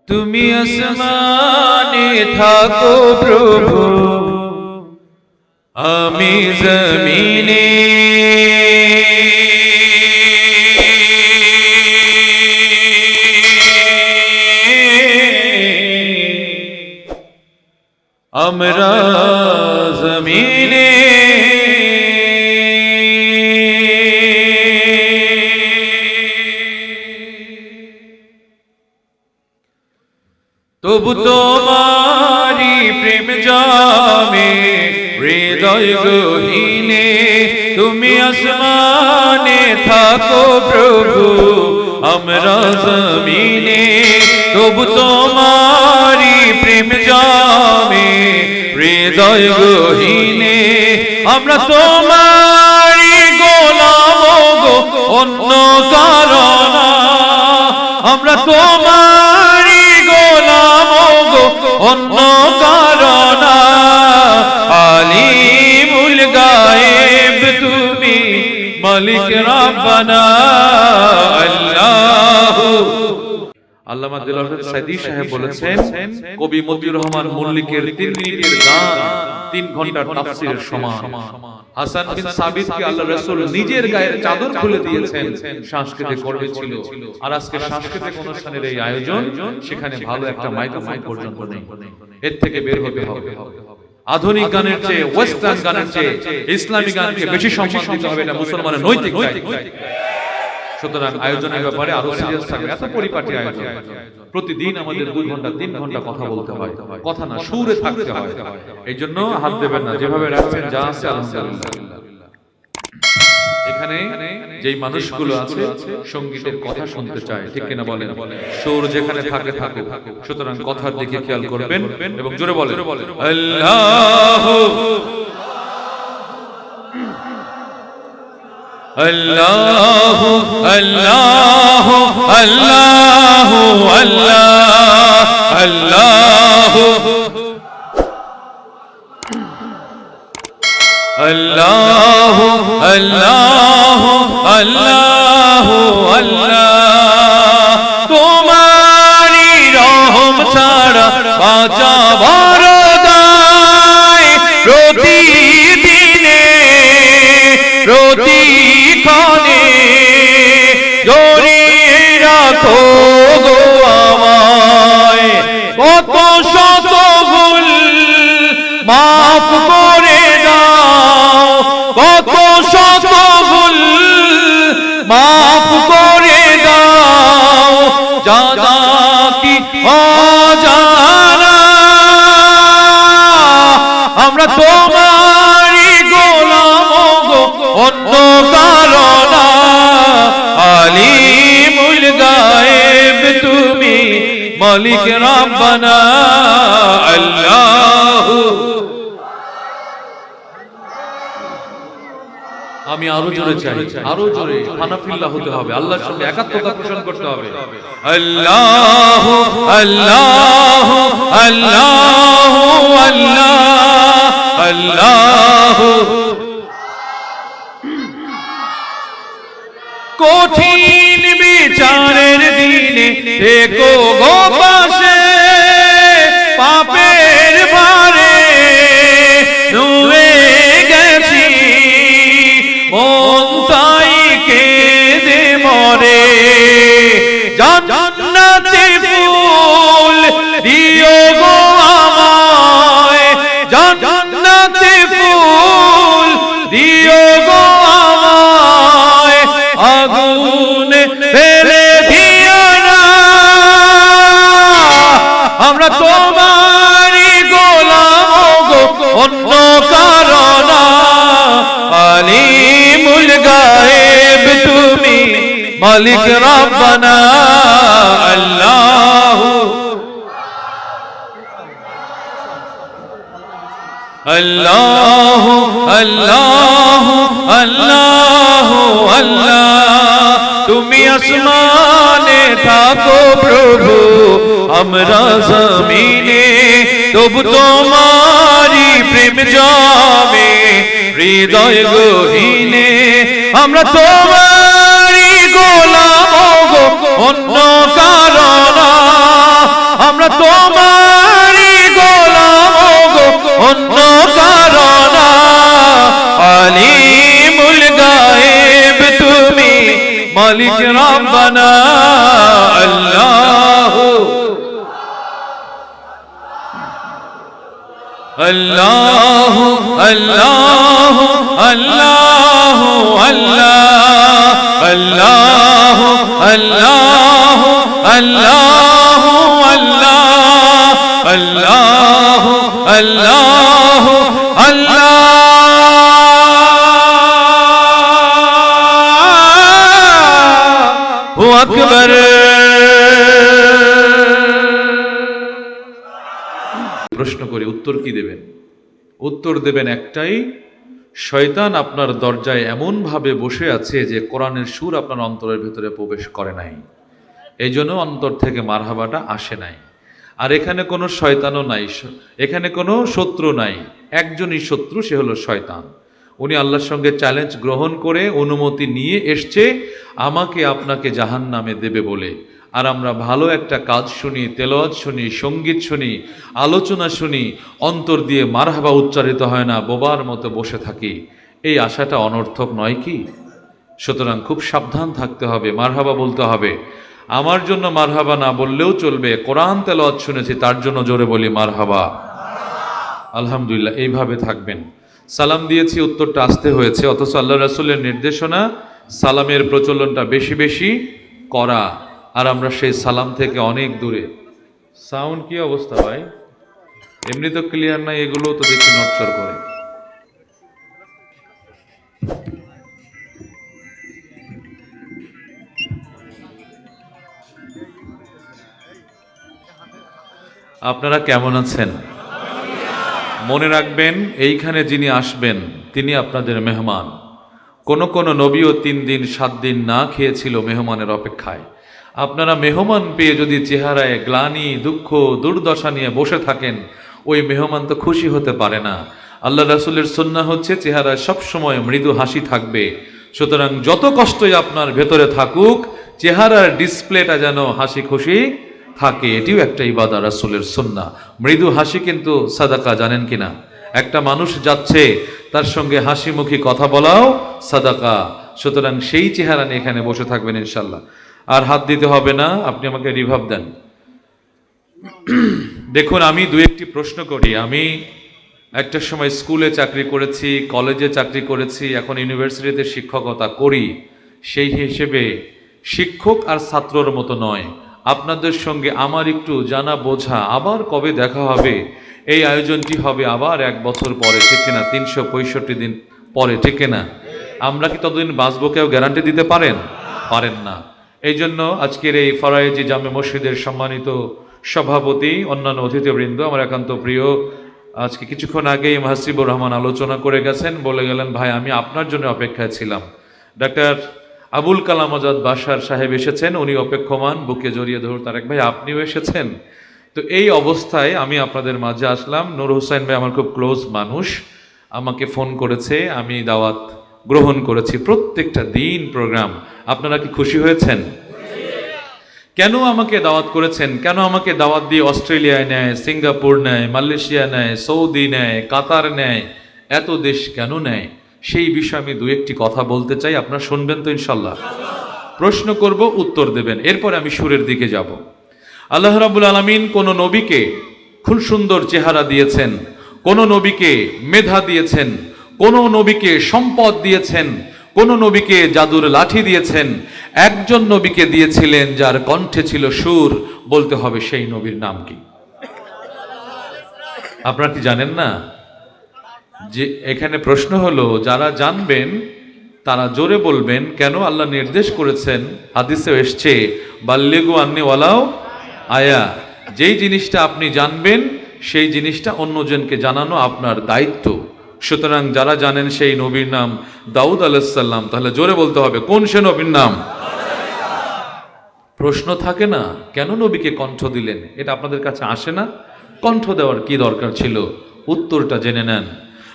তুমি আসমানে থাকো প্রভু, আমি জমিনে। আমরা জমিনে তবু তোমারি প্রেম জামে হৃদয় গহীনে। তুমি আসমানে থাকো প্রভু, আমরা জমিনে। তবু তোমারি প্রেম জামে হৃদয় গহীনে। আমরা তোমারি গোলাম গো, অন্য কারণ। আমরা তোমারি গোলাম গো, অন্য কারণ। আলিমুল গায়েব তুমি, মালিক রাব্বানা আল্লাহ। আল্লামা দিলওয়ার সাইদি সাহেব বলেছেন, কবি মতিউর রহমান মল্লিকের 3 মিনিটের গান 3 ঘন্টার তাফসীরের সমান। হাসান বিন সাবিতকে আল্লাহ রাসূল নিজের গায়ের চাদর খুলে দিয়েছেন, সাংস্কৃতিক পর্বে ছিল। আর আজকে সাংস্কৃতিক অনুষ্ঠানের এই আয়োজন, সেখানে ভালো একটা মাইক্রোফোন পর্যন্ত নেই। এর থেকে বের হতে হবে। আধুনিক গানের চেয়ে, ওয়েস্টার্ন গানের চেয়ে ইসলামী গানকে বেশি সম্মান দিতে হবে, এটা মুসলমানের নৈতিক দায়িত্ব। সুতরাং আয়োজনের ব্যাপারে আরো সিরিয়াস থাকবে। এত পরিপাটি আয়োজন, প্রতিদিন আমাদের 2 ঘন্টা 3 ঘন্টা কথা বলতে হয়, কথা না সুরে থাকতে হয়। এই জন্য হাত দেবেন না, যেভাবে রাখছেন যা আছে আলহামদুলিল্লাহ। এখানে যেই মানুষগুলো আছে সঙ্গীতের কথা শুনতে চায়, ঠিক কিনা বলেন? সুর যেখানে থাকে থাকুক, সুতরাং কথার দিকে খেয়াল করবেন এবং জোরে বলেন আল্লাহ আল্লাহ আল্লাহ আল্লাহ আল্লাহ আল্লাহ আল্লাহ আল্লাহ আল্লাহ আল্লাহ। তোমারি রহম ছাড়া বাঁচা বড় দায়, প্রতিদিনে প্রতিক্ষণে জড়িয়ে রাখো গো আমায়। কত শত ভুল মাফ করে দাও, কত শত ভুল মাফ করে দাও, জানা কি অজানা আমরা তোমারি গোলাম গো, অন্য কারণ। আলিমুল গায়েব তুমি, মালিক রাব্বানা আল্লাহ। আমি আরো জোরে চাই, আরো জোরে। হানাফিল্লাহ হতে হবে, আল্লাহর সঙ্গে একাত্মতা পোষণ করতে হবে। আল্লাহ আল্লাহ আল্লাহ আল্লাহ আল্লাহ। কঠিন বিচারের দিনে থেকো গো পাশে, পাপের ভারে নুয়ে গেছি, মন তাই কেঁদে মরে। জান্নাতে ফুল দিও গো আমায়, জান্নাতে ফুল দিও গো আমায়, আগুনে ফেলে দিও না। আমরা তোমারি গোলাম গো, অন্য কারণ। আলিমুল গায়েব তুমি, মালিক রাব্বানা আল্লাহ আল্লাহ আল্লাহ আল্লাহ আল্লাহ। তুমি আসমানে থাকো প্রভু, আমরা জমিনে। তবু তোমারি প্রেম জামে হৃদয় গহীনে। আমরা তোমারি গোলাম গো, অন্য কারণ। মালিক রব্বানা আল্লাহ আল্লাহ আল্লাহ আল্লাহ আল্লাহ আল্লাহ আল্লাহ আল্লাহ আল্লাহ আল্লাহ আল্লাহু আকবার। প্রশ্ন করে উত্তর কি দেবেন? উত্তর দেবেন একটাই, শয়তান আপনার দরজায় এমন ভাবে বসে আছে যে কোরআনের সুর আপনার অন্তরের ভিতরে প্রবেশ করে নাই, এই জন্য অন্তর থেকে মারহাবাটা আসে নাই। আর এখানে কোনো শয়তানও নাই, এখানে কোনো শত্রু নাই, একজনই শত্রু, সে হলো শয়তান। উনি আল্লাহর সঙ্গে চ্যালেঞ্জ গ্রহণ করে অনুমতি নিয়ে এসছে আমাকে আপনাকে জাহান্নামে দেবে বলে। আর আমরা ভালো একটা কাজ শুনি, তেলাওয়াত শুনি, সঙ্গীত শুনি, আলোচনা শুনি, অন্তর দিয়ে মারহাবা উচ্চারিত হয় না, বোবার মতো বসে থাকি। এই আশাটা অনর্থক নয় কি? সুতরাং খুব সাবধান থাকতে হবে, মারহাবা বলতে হবে। আমার জন্য মারহাবা না বললেও চলবে, কোরআন তেলাওয়াত শুনেছি তার জন্য জোরে বলি মারহাবা, আলহামদুলিল্লাহ। এইভাবে থাকবেন। সালাম দিয়েছি, উত্তরটা আসতে হয়েছে, অথচ আল্লাহ রাসূলের নির্দেশনা সালামের প্রচলনটা বেশি বেশি করা, আর আমরা সেই সালাম থেকে অনেক দূরে। সাউন্ড কি অবস্থা ভাই? এমনি তো ক্লিয়ার নাই, এগুলো তো দেখি নড়চড় করে। আপনারা কেমন আছেন? মনে রাখবেন, এইখানে যিনি আসবেন তিনি আপনাদের মেহমান। কোন নবীও 3 দিন 7 দিন না খেয়েছিল মেহমানের অপেক্ষায়। আপনারা মেহমান পেয়ে যদি চেহারায় গ্লানি, দুঃখ, দুর্দশা নিয়ে বসে থাকেন, ওই মেহমান তো খুশি হতে পারে না। আল্লাহ রাসূলের সুন্নাহ হচ্ছে চেহারায় সবসময় মৃদু হাসি থাকবে। সুতরাং যত কষ্টই আপনার ভেতরে থাকুক, চেহারার ডিসপ্লেটা যেন হাসি খুশি থাকে, এটিও একটা ইবাদত, রাসূলের সুন্নাহ। মৃদু হাসি কিন্তু সাদাকা, জানেন কিনা? একটা মানুষ যাচ্ছে, তার সঙ্গে হাসি মুখী কথা বলাও সাদাকা। সুতরাং সেই চেহারা নিয়ে এখানে বসে থাকবেন ইনশাল্লাহ। আর হাত দিতে হবে না, আপনি আমাকে রিভাব দেন। দেখুন, আমি 2-1টি প্রশ্ন করি। আমি একটা সময় স্কুলে চাকরি করেছি, কলেজে চাকরি করেছি, এখন ইউনিভার্সিটিতে শিক্ষকতা করি। সেই হিসেবে শিক্ষক আর ছাত্রর মতো নয়, আপনাদের সঙ্গে আমার একটু জানা বোঝা। আবার কবে দেখা হবে? এই আয়োজনটি হবে আবার 1 বছর পরে, ঠিক কিনা? 365 দিন পরে, ঠিক কিনা? আমরা কি ততদিন বাঁচবো? কেউ গ্যারান্টি দিতে পারেন? পারেন না। এই জন্য আজকের এই ফরায়েজি জামে মসজিদের সম্মানিত সভাপতি, অন্যান্য অতিথিবৃন্দ, আমার একান্ত প্রিয়, আজকে কিছুক্ষণ আগেই মাহসিবুর রহমান আলোচনা করে গেছেন, বলে গেলেন, ভাই আমি আপনার জন্য অপেক্ষায় ছিলাম। ডাক্তার আবুল কালাম আজাদ বাশার সাহেব এসেছেন, উনি অপেক্ষমান, বুকে জড়িয়ে ধরুন তারেক ভাই আপনিও এসেছেন। তো এই অবস্থায় আমি আপনাদের মাঝে আসলাম। নূর হোসেন ভাই আমার খুব ক্লোজ মানুষ, আমাকে ফোন করেছে, আমি দাওয়াত গ্রহণ করেছি। প্রত্যেকটা দিন প্রোগ্রাম। আপনারা কি খুশি হয়েছেন? কেন আমাকে দাওয়াত করেছেন? কেন আমাকে দাওয়াত দিয়ে অস্ট্রেলিয়ায় নেয়, সিঙ্গাপুর নেয়, মালয়েশিয়া নেয়, সৌদি নেয়, কাতার নেয়, এত দেশ কেন নেয়? সেই বিষয়ে আমি 2-1টি কথা বলতে চাই। আপনারা শুনবেন তো ইনশাল্লাহ? প্রশ্ন করব, উত্তর দেবেন, এরপরে আমি সুরের দিকে যাব। আল্লাহ রাব্বুল আলামিন কোন নবীকে খুব সুন্দর চেহারা দিয়েছেন, কোন নবীকে মেধা দিয়েছেন, কোন নবীকে সম্পদ দিয়েছেন, কোন নবীকে জাদুর লাঠি দিয়েছেন। একজন নবীকে দিয়েছিলেন যার কণ্ঠে ছিল সুর। বলতে হবে সেই নবীর নাম কি? আপনারা কি জানেন না? যে এখানে প্রশ্ন হলো, যারা জানবেন তারা জোরে বলবেন। কেন? আল্লাহ নির্দেশ করেছেন, হাদিসে এসছে, বাল্লিগু আন্নি ওয়ালাউ আয়া। যেই জিনিসটা আপনি জানবেন সেই জিনিসটা অন্যজনকে জানানো আপনার দায়িত্ব। সুতরাং যারা জানেন সেই নবীর নাম দাউদ আলাইহিস সালাম, তাহলে জোরে বলতে হবে, কোন সে নবীর নাম? প্রশ্ন থাকে না, কেন নবীকে কণ্ঠ দিলেন? এটা আপনাদের কাছে আসে না? কণ্ঠ দেওয়ার কি দরকার ছিল? উত্তরটা জেনে নেন।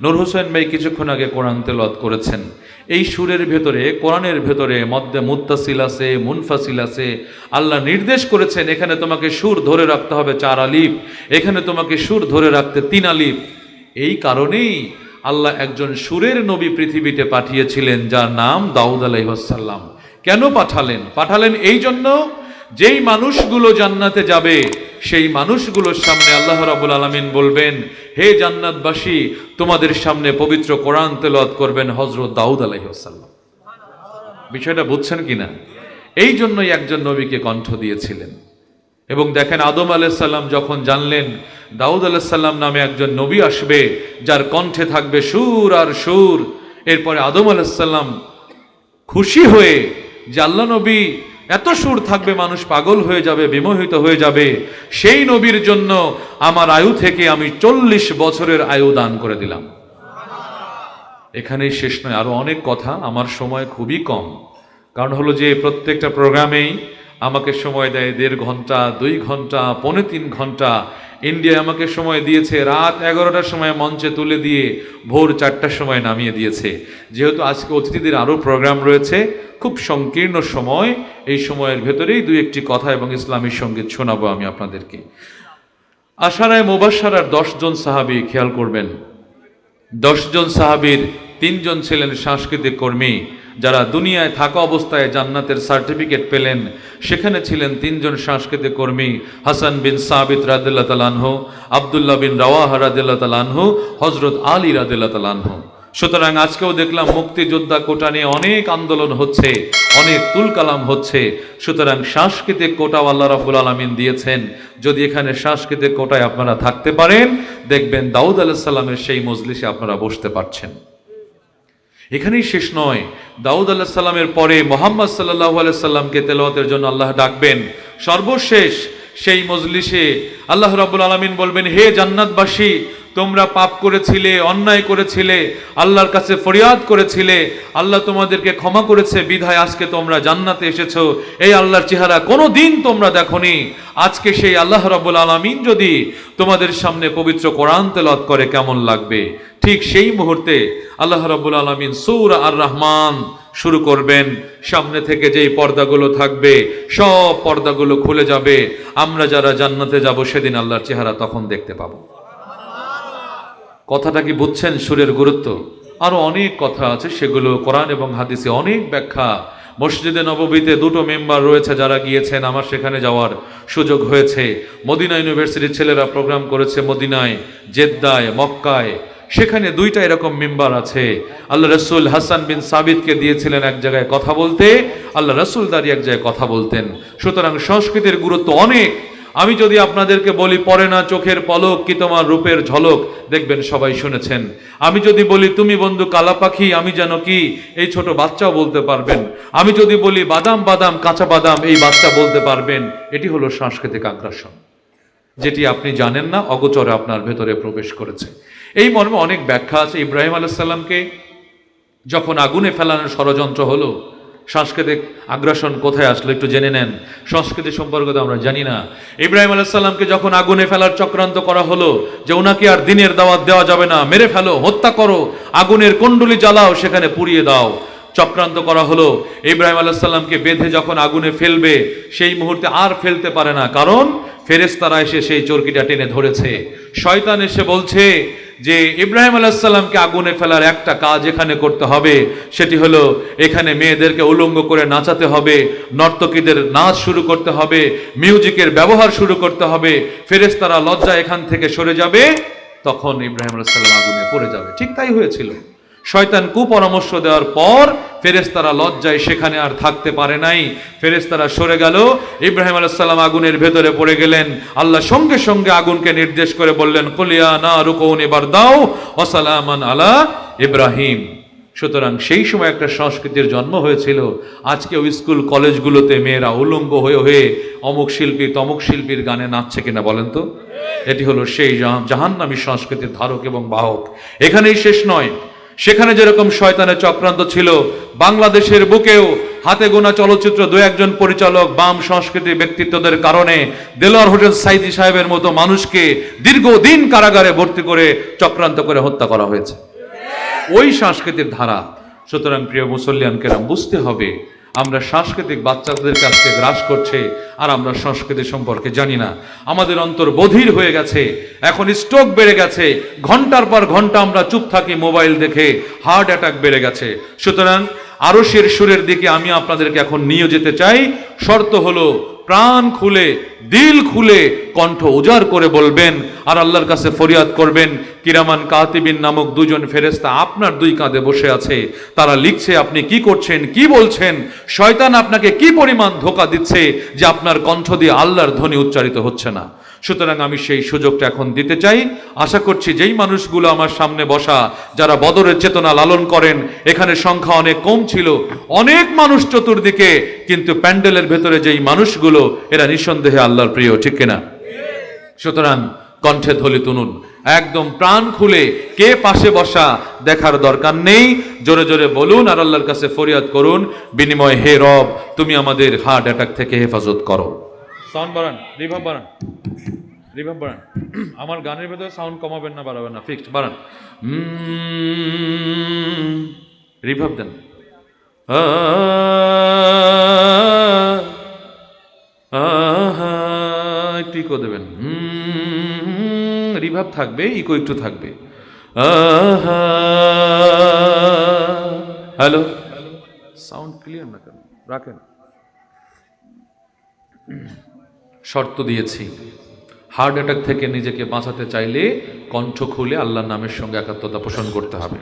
নূর হোসেন ভাই কিছুক্ষণ আগে কোরআন তেলাওয়াত করেছেন। এই সুরের ভেতরে, কোরআনের ভেতরে মধ্যে মুত্তাসিল আছে, মুনফাসিল আছে। আল্লাহ নির্দেশ করেছেন এখানে তোমাকে সুর ধরে রাখতে হবে 4 আলিফ, এখানে তোমাকে সুর ধরে রাখতে 3 আলিফ। এই কারণেই আল্লাহ একজন সুরের নবী পৃথিবীতে পাঠিয়েছিলেন যার নাম দাউদ আলাইহিস সালাম। কেন পাঠালেন? পাঠালেন এই জন্য, যেই মানুষগুলো জান্নাতে যাবে সেই মানুষগুলোর সামনে আল্লাহ রাব্বুল আলামিন বলবেন, হে জান্নাতবাসী, তোমাদের সামনে পবিত্র কোরআন তেলাওয়াত করবেন হযরত দাউদ আলাইহিস সালাম। বিষয়টা বুঝছেন কিনা? এই জন্যই একজন নবীকে কণ্ঠ দিয়েছিলেন। এবং দেখেন, আদম আলাইহিস সালাম যখন জানলেন দাউদ আলাইহিস সালাম নামে একজন নবী আসবে যার কণ্ঠে থাকবে সুর আর সুর, এরপরে আদম আলাইহিস সালাম খুশি হয়ে যে আল্লাহ নবী এত সুর থাকবে মানুষ পাগল হয়ে যাবে, বিমোহিত হয়ে যাবে, সেই নবীর জন্য আমার আয়ু থেকে আমি 40 বছরের আয়ু দান করে দিলাম। এখানেই শেষ নয়, আরো অনেক কথা, আমার সময় খুবই কম। কারণ হলো যে প্রত্যেকটা প্রোগ্রামেই আমাকে সময় দেয় 1.5 ঘন্টা, 2 ঘন্টা, 3.25 ঘন্টা। ইন্ডিয়া আমাকে সময় দিয়েছে রাত 11টার সময় মঞ্চে তুলে দিয়ে ভোর 4টার সময় নামিয়ে দিয়েছে। যেহেতু আজকে অতিথিদের আরও প্রোগ্রাম রয়েছে, খুব সংকীর্ণ সময়, এই সময়ের ভেতরেই 2-1টি কথা এবং ইসলামী সঙ্গীত শোনাবো আমি আপনাদেরকে। আশারায়ে মুবাশশারার 10 জন সাহাবী, খেয়াল করবেন, 10 জন সাহাবীর 3 জন ছিলেন সাংস্কৃতিক কর্মী, যারা দুনিয়ায় থাকা অবস্থায় জান্নাতের সার্টিফিকেট পেলেন। সেখানে ছিলেন 3 জন সাংস্কৃতিক কর্মী, হাসান বিন সাবিত রাদিয়াল্লাহু তাআলা আনহু, আব্দুল্লাহ বিন রাওয়াহা রাদিয়াল্লাহু তাআলা আনহু, হযরত আলী রাদিয়াল্লাহু তাআলা আনহু। সুতরাং আজকেও দেখলাম মুক্তিযোদ্ধা কোটা নিয়ে অনেক আন্দোলন হচ্ছে, অনেক তুলকালাম হচ্ছে। সুতরাং সাংস্কৃতিক কোটাও আল্লাহ রাব্বুল আলামিন দিয়েছেন। যদি এখানে সাংস্কৃতিক কোটায় আপনারা থাকতে পারেন, দেখবেন দাউদ আলাইহিস সালামের সেই মজলিসে আপনারা বসতে পারছেন। এখানেই শেষ নয়, দাউদ আলাইহিস সালামের পরে মুহাম্মদ সাল্লাল্লাহু আলাইহি সাল্লামকে তেলাওয়াতের জন্য আল্লাহ ডাকবেন। সর্বশেষ সেই মজলিসে আল্লাহ রাব্বুল আলামিন বলবেন, হে জান্নাতবাসী, তোমরা পাপ করেছিলে, অন্যায় করেছিলে, আল্লাহর কাছে ফরিয়াদ করেছিলে, আল্লাহ তোমাদেরকে ক্ষমা করেছে, বিধায় আজকে তোমরা জান্নাতে এসেছো। এই আল্লাহর চেহারা কোনোদিন তোমরা দেখোনি। আজকে সেই আল্লাহ রাব্বুল আলামিন যদি তোমাদের সামনে পবিত্র কোরআন তেলাওয়াত করে কেমন লাগবে? ঠিক সেই মুহূর্তে আল্লাহ রাব্বুল আলামিন সূরা আর রহমান শুরু করবেন। সামনে থেকে যেই পর্দাগুলো থাকবে সব পর্দাগুলো খুলে যাবে। আমরা যারা জান্নাতে যাব সেদিন আল্লাহর চেহারা তখন দেখতে পাবো। কথাটা কি বুঝছেন? সুরের গুরুত্ব। আরো অনেক কথা আছে, সেগুলো কোরআন এবং হাদিসে অনেক ব্যাখ্যা। মসজিদে নববীতে 2টো মেম্বার রয়েছে যারা গিয়েছেন, আমার সেখানে যাওয়ার সুযোগ হয়েছে। মদিনা ইউনিভার্সিটির ছেলেরা প্রোগ্রাম করেছে মদিনায়, জেদ্দায়, মক্কায়, সেখানে 2টা এরকম মেম্বার আছে। আল্লাহ রসুল হাসান বিন সাবিতকে দিয়েছিলেন এক জায়গায় কথা বলতে, আল্লাহ রসুল দাঁড়িয়ে এক জায়গায় কথা বলতেন। সুতরাং সংস্কৃতির গুরুত্ব অনেক। আমি যদি আপনাদেরকে বলি, পরে না চোখের পলক কি তোমার রূপের ঝলক, দেখবেন সবাই শুনেছেন। আমি যদি বলি, তুমি বন্ধু কালা পাখি আমি যেন কি, এই ছোট বাচ্চাও বলতে পারবেন। আমি যদি বলি বাদাম বাদাম কাঁচা বাদাম, এই বাচ্চা বলতে পারবেন। এটি হলো সাংস্কৃতিক আগ্রাসন, যেটি আপনি জানেন না, অগোচরে আপনার ভেতরে প্রবেশ করেছে। এই মর্মে অনেক ব্যাখ্যা আছে। ইব্রাহিম আলাইহিস সালামকে যখন আগুনে ফেলানোর ষড়যন্ত্র হলো, সাংস্কৃতিক আগ্রাসন কোথায় আসলো একটু জেনে নেন। সংস্কৃতি সম্পর্কে তো আমরা জানি না। ইব্রাহিম আলাইহিস সালামকে যখন আগুনে ফেলার চক্রান্ত করা হলো, যে ওনাকে আর দিনের দাওয়াত দেওয়া যাবে না, মেরে ফেলো, হত্যা করো, আগুনের কুণ্ডুলি জ্বালাও, সেখানে পুড়িয়ে দাও, চক্রান্ত করা হলো। ইব্রাহিম আলাইহিস সালামকে বেঁধে যখন আগুনে ফেলবে, সেই মুহূর্তে আর ফেলতে পারে না, কারণ ফেরেশতারা এসে সেই চরকিটা টেনে ধরেছে। শয়তান এসে বলছে যে ইব্রাহিম আলাইহিস সালামকে আগুনে ফেলার একটা কাজ এখানে করতে হবে, সেটি হলো এখানে মেয়েদেরকে উলঙ্গ করে নাচাতে হবে, নর্তকীদের নাচ শুরু করতে হবে, মিউজিকের ব্যবহার শুরু করতে হবে, ফেরেশতারা লজ্জা এখান থেকে সরে যাবে, তখন ইব্রাহিম আলাইহিস সালাম আগুনে পড়ে যাবে। ঠিক তাই হয়েছিল। শয়তান কুপরামর্শ দেওয়ার পর ফেরেশতারা লজ্জায় সেখানে আর থাকতে পারে নাই, ফেরেশতারা সরে গেল, ইব্রাহিম আলাইহিস সালাম আগুনের ভেতরে পড়ে গেলেন। আল্লাহ সঙ্গে সঙ্গে আগুনকে নির্দেশ করে বললেন, কুলিয়া নারু কুনি বারদাও ওয়া সালামান আলা ইব্রাহিম। সুতরাং সেই সময় একটা সংস্কৃতির জন্ম হয়েছিল। আজকে ওই স্কুল কলেজগুলোতে মেয়েরা উলঙ্গ হয়ে হয়ে অমুক শিল্পী তমুক শিল্পীর গানে নাচছে কিনা বলেন তো? এটি হলো সেই জাহান্নামী সংস্কৃতির ধারক এবং বাহক। এখানেই শেষ নয়, সেখানে যেরকম শয়তানের চক্রান্ত ছিল, বাংলাদেশের বুকেও হাতে গোনা চলচ্চিত্র 2-1জন পরিচালক বাম সংস্কৃতির ব্যক্তিত্বদের কারণে দেলোয়ার হোসেন সাইদি সাহেবের মতো মানুষকে দীর্ঘদিন কারাগারে ভর্তি করে চক্রান্ত করে হত্যা করা হয়েছে। ওই সংস্কৃতির ধারা। সুতরাং প্রিয় মুসল্লিয়ান কেরাম, বুঝতে হবে আমরা সাংস্কৃতিক বাচ্চাদের কাছে গ্রাস করছে, আর আমরা সংস্কৃতি সম্পর্কে জানি না। আমাদের অন্তর বধির হয়ে গেছে, এখন স্ট্রোক বেড়ে গেছে, ঘন্টার পর ঘন্টা আমরা চুপ থাকি মোবাইল দেখে, হার্ট অ্যাটাক বেড়ে গেছে। সুতরাং আরশের সুরের দিকে আমি আপনাদেরকে এখন নিয়ে যেতে চাই। শর্ত হলো প্রাণ খুলে, দিল খুলে, কণ্ঠ উজাড় করে বলবেন আর আল্লাহর কাছে ফরিয়াদ করবেন। কিরামান কাতিবিন নামক দুজন ফেরেশতা আপনার দুই কাঁধে বসে আছে, তারা লিখছে আপনি কি করছেন, কি বলছেন, শয়তান আপনাকে কি পরিমাণ ধোঁকা দিচ্ছে যে আপনার কণ্ঠ দিয়ে আল্লাহর ধ্বনি উচ্চারিত হচ্ছে না। সুতরাং আমি সেই সুযোগটা এখন দিতে চাই। আশা করছি যেই মানুষগুলো আমার সামনে বসা, যারা বদরের চেতনা লালন করেন, এখানে সংখ্যা অনেক কম ছিল, অনেক মানুষ চতুর্দিকে, কিন্তু প্যান্ডেলের ভেতরে যেই মানুষগুলো, এরা নিঃসন্দেহে আল্লাহর প্রিয়, ঠিক কিনা? সুতরাং কণ্ঠে ধ্বনি তুনুন, একদম প্রাণ খুলে, কে পাশে বসা দেখার দরকার নেই, জোরে জোরে বলুন আর আল্লাহর কাছে ফরিয়াদ করুন বিনিময়, হে রব তুমি আমাদের হার্ট অ্যাটাক থেকে হেফাজত করো। সাউন্ড বাড়ান, রিভাব বাড়ান, রিভাব বাড়ান। আমার গানের ভেতরে সাউন্ড কমাবেন না বাড়াবেন না, ফিক্সড বাড়ান। রিভাব দেন। একটু ইকো দেবেন, রিভাব থাকবে, ইকো একটু থাকবে। হ্যালো, সাউন্ড ক্লিয়ার না কেন? রাখেন। শর্ত দিয়েছি, হার্ট অ্যাটাক থেকে নিজেকে বাঁচাতে চাইলে কণ্ঠ খুলে আল্লাহর নামের সঙ্গে একাত্মতা পোষণ করতে হবে।